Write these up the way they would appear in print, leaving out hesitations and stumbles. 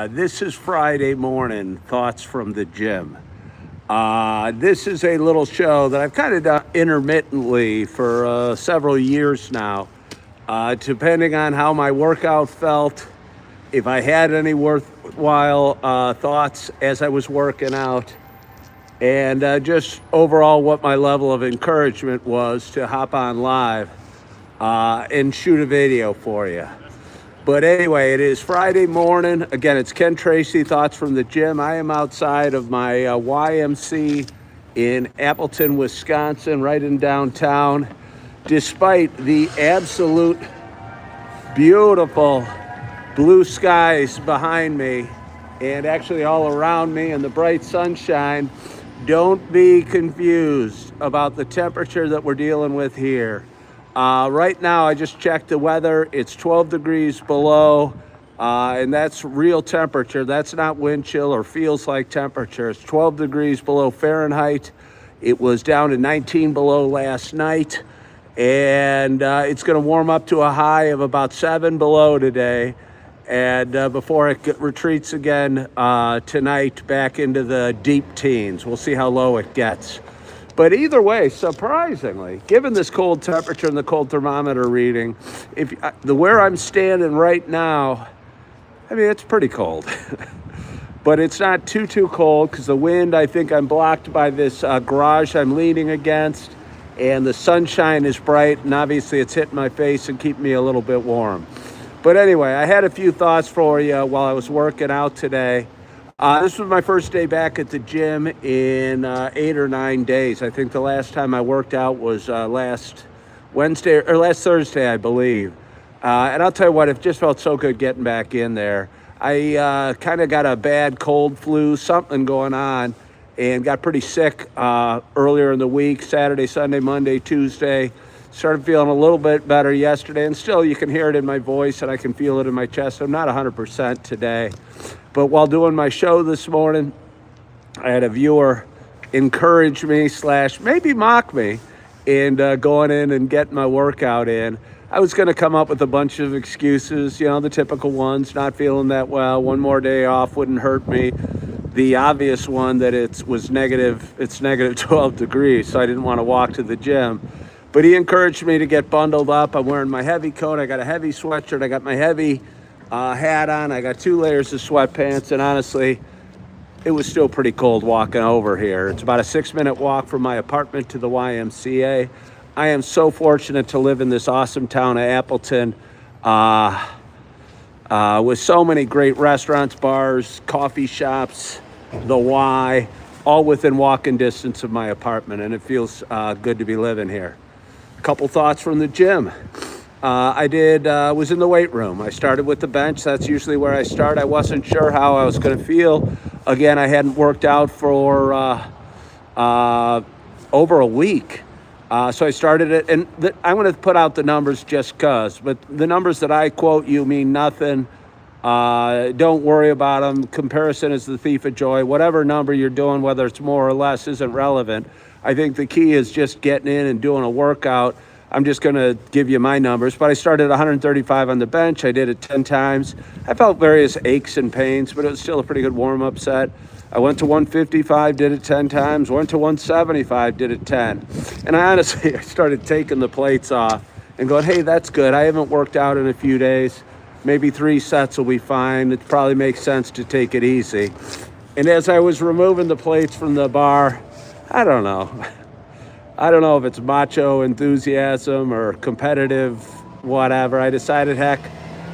This is Friday morning thoughts from the gym. This is a little show that I've kind of done intermittently for several years now, depending on how my workout felt, if I had any worthwhile thoughts as I was working out, and just overall what my level of encouragement was to hop on live and shoot a video for you. But anyway, it is Friday morning. Again, it's Ken Tracy, Thoughts from the Gym. I am outside of my YMC in Appleton, Wisconsin, right in downtown. Despite the absolute beautiful blue skies behind me and actually all around me and the bright sunshine, don't be confused about the temperature that we're dealing with here. Right now, I just checked the weather. It's 12 degrees below, and that's real temperature. That's not wind chill or feels like temperature. It's 12 degrees below Fahrenheit. It was down to 19 below last night, and it's going to warm up to a high of about 7 below today, and before it retreats again tonight back into the deep teens. We'll see how low it gets. But either way, surprisingly, given this cold temperature and the cold thermometer reading, where I'm standing right now, I mean, it's pretty cold. But it's not too cold because the wind, I think I'm blocked by this garage I'm leaning against, and the sunshine is bright, and obviously it's hitting my face and keeping me a little bit warm. But anyway, I had a few thoughts for you while I was working out today. This was my first day back at the gym in 8 or 9 days. I think the last time I worked out was last Thursday, I believe. And I'll tell you what, it just felt so good getting back in there. I kind of got a bad cold flu, something going on, and got pretty sick earlier in the week, Saturday, Sunday, Monday, Tuesday. Started feeling a little bit better yesterday, and still you can hear it in my voice and I can feel it in my chest. I'm not 100% today. But while doing my show this morning, I had a viewer encourage me / maybe mock me and going in and getting my workout in. I was going to come up with a bunch of excuses, the typical ones, not feeling that well, one more day off wouldn't hurt me. The obvious one that it's negative 12 degrees, so I didn't want to walk to the gym. But he encouraged me to get bundled up. I'm wearing my heavy coat. I got a heavy sweatshirt. I got my heavy hat on. I got 2 layers of sweatpants. And honestly, it was still pretty cold walking over here. It's about a 6-minute walk from my apartment to the YMCA. I am so fortunate to live in this awesome town of Appleton with so many great restaurants, bars, coffee shops, the Y, all within walking distance of my apartment. And it feels good to be living here. A couple thoughts from the gym. I was in the weight room. I started with the bench. That's usually where I start. I wasn't sure how I was going to feel. Again, I hadn't worked out for over a week. So I started it, and I'm going to put out the numbers just because, but the numbers that I quote you mean nothing. Don't worry about them. Comparison is the thief of joy. Whatever number you're doing, whether it's more or less, isn't relevant. I think the key is just getting in and doing a workout. I'm just going to give you my numbers, but I started at 135 on the bench. I did it 10 times. I felt various aches and pains, but it was still a pretty good warm-up set. I went to 155, did it 10 times. Went to 175, did it 10. And I started taking the plates off and going, hey, that's good. I haven't worked out in a few days. Maybe 3 sets will be fine. It probably makes sense to take it easy. And as I was removing the plates from the bar, I don't know if it's macho enthusiasm or competitive, whatever. I decided, heck,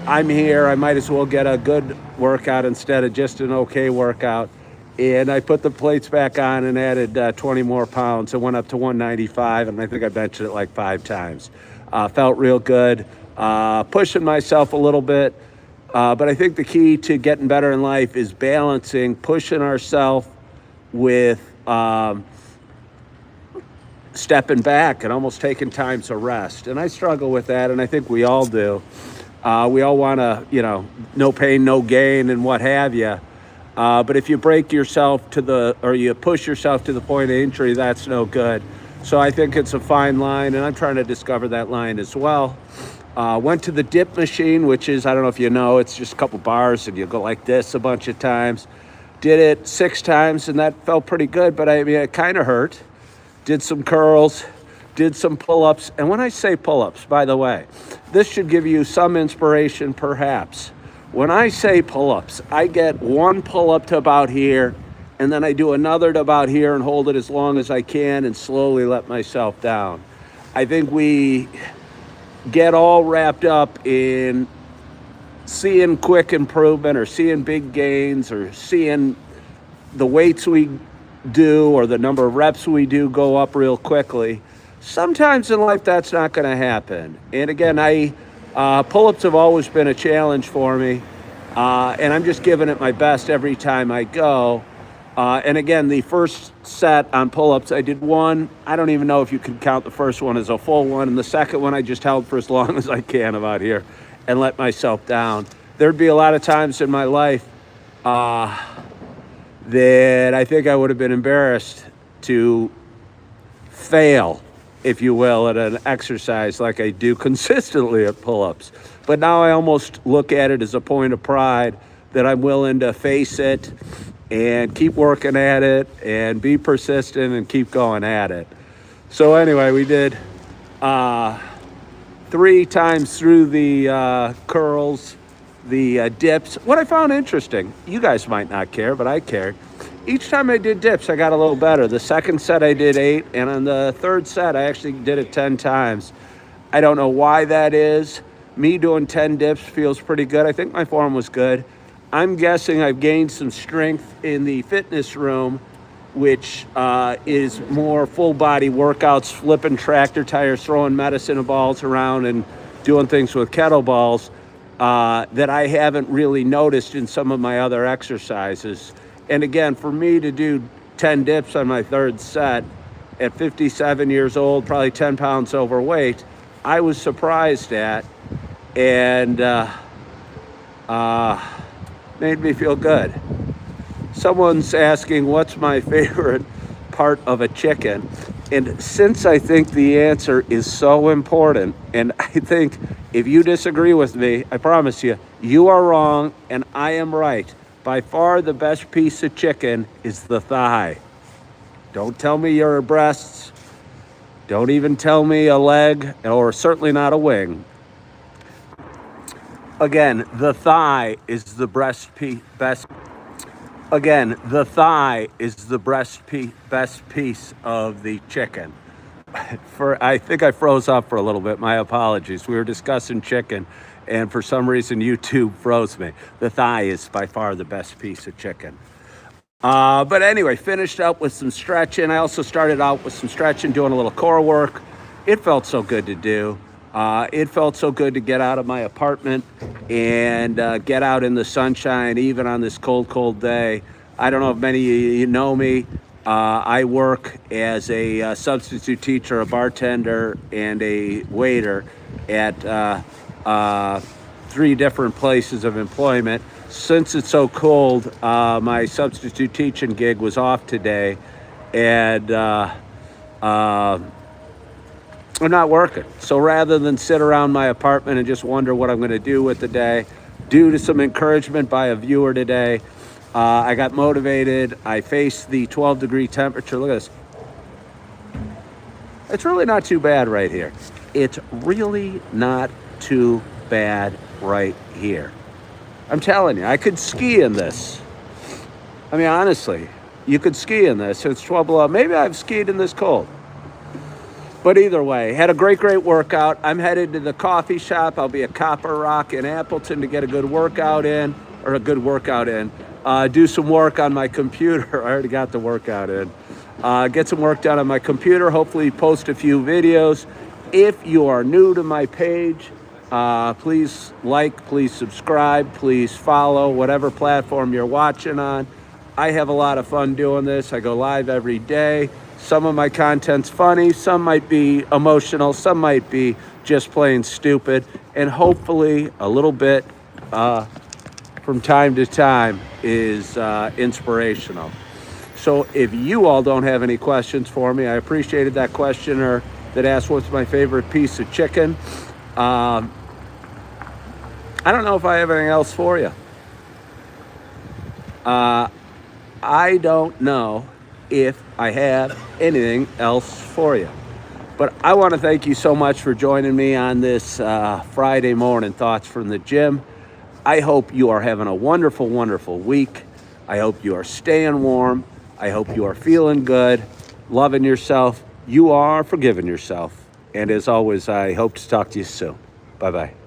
I'm here. I might as well get a good workout instead of just an okay workout. And I put the plates back on and added 20 more pounds. It went up to 195, and I think I benched it like 5 times. Felt real good. Pushing myself a little bit. But I think the key to getting better in life is balancing, pushing ourselves with stepping back and almost taking time to rest. And I struggle with that, and I think we all do. We all want to, no pain, no gain, and what have you. But if you break yourself you push yourself to the point of injury, that's no good. So I think it's a fine line, and I'm trying to discover that line as well. Went to the dip machine, which is, I don't know if you know, it's just a couple bars and you go like this a bunch of times. Did it 6 times and that felt pretty good, but I mean, it kind of hurt. Did some curls, did some pull-ups. And when I say pull-ups, by the way, this should give you some inspiration perhaps. When I say pull-ups, I get one pull-up to about here, and then I do another to about here and hold it as long as I can and slowly let myself down. I think we get all wrapped up in seeing quick improvement or seeing big gains or seeing the weights we do or the number of reps we do go up real quickly. Sometimes in life that's not going to happen. And again, pull-ups have always been a challenge for me, and I'm just giving it my best every time I go. And again, the first set on pull-ups, I did one. I don't even know if you could count the first one as a full one. And the second one, I just held for as long as I can about here and let myself down. There'd be a lot of times in my life that I think I would have been embarrassed to fail, if you will, at an exercise like I do consistently at pull-ups. But now I almost look at it as a point of pride that I'm willing to face it and keep working at it and be persistent and keep going at it. So anyway, we did 3 times through the curls, the dips. What I found interesting, you guys might not care, but I cared. Each time I did dips, I got a little better. The second set I did 8, and on the third set, I actually did it 10 times. I don't know why that is. Me doing 10 dips feels pretty good. I think my form was good. I'm guessing I've gained some strength in the fitness room, which is more full body workouts, flipping tractor tires, throwing medicine balls around and doing things with kettlebells that I haven't really noticed in some of my other exercises. And again, for me to do 10 dips on my third set at 57 years old, probably 10 pounds overweight, I was surprised at, and made me feel good. Someone's asking, what's my favorite part of a chicken? And since I think the answer is so important, and I think if you disagree with me, I promise you, you are wrong and I am right. By far the best piece of chicken is the thigh. Don't tell me your breasts. Don't even tell me a leg, or certainly not a wing. Again, the thigh is the best. Again, the thigh is the best piece of the chicken. I think I froze up for a little bit. My apologies. We were discussing chicken, and for some reason YouTube froze me. The thigh is by far the best piece of chicken. But anyway, finished up with some stretching. I also started out with some stretching, doing a little core work. It felt so good to do. It felt so good to get out of my apartment and get out in the sunshine, even on this cold, cold day. I don't know if many of you know me. I work as a substitute teacher, a bartender, and a waiter at 3 different places of employment. Since it's so cold, my substitute teaching gig was off today, and I'm not working. So rather than sit around my apartment and just wonder what I'm going to do with the day, due to some encouragement by a viewer today, I got motivated. I faced the 12-degree temperature. Look at this. It's really not too bad right here. It's really not too bad right here. I'm telling you, I could ski in this. I mean, honestly, you could ski in this. It's 12 below. Maybe I've skied in this cold. But either way, had a great workout. I'm headed to the coffee shop. I'll be at Copper Rock in Appleton to get a good workout in, do some work on my computer. I already got the workout in. Get some work done on my computer, hopefully post a few videos. If you are new to my page, please like, please subscribe, please follow whatever platform you're watching on. I have a lot of fun doing this. I go live every day. Some of my content's funny, some might be emotional, some might be just plain stupid, and hopefully a little bit from time to time is inspirational. So if you all don't have any questions for me, I appreciated that questioner that asked what's my favorite piece of chicken. I don't know if I have anything else for you. I don't know if I have anything else for you. But I want to thank you so much for joining me on this Friday morning Thoughts from the Gym. I hope you are having a wonderful, wonderful week. I hope you are staying warm. I hope you are feeling good, loving yourself. You are forgiving yourself. And as always, I hope to talk to you soon. Bye-bye.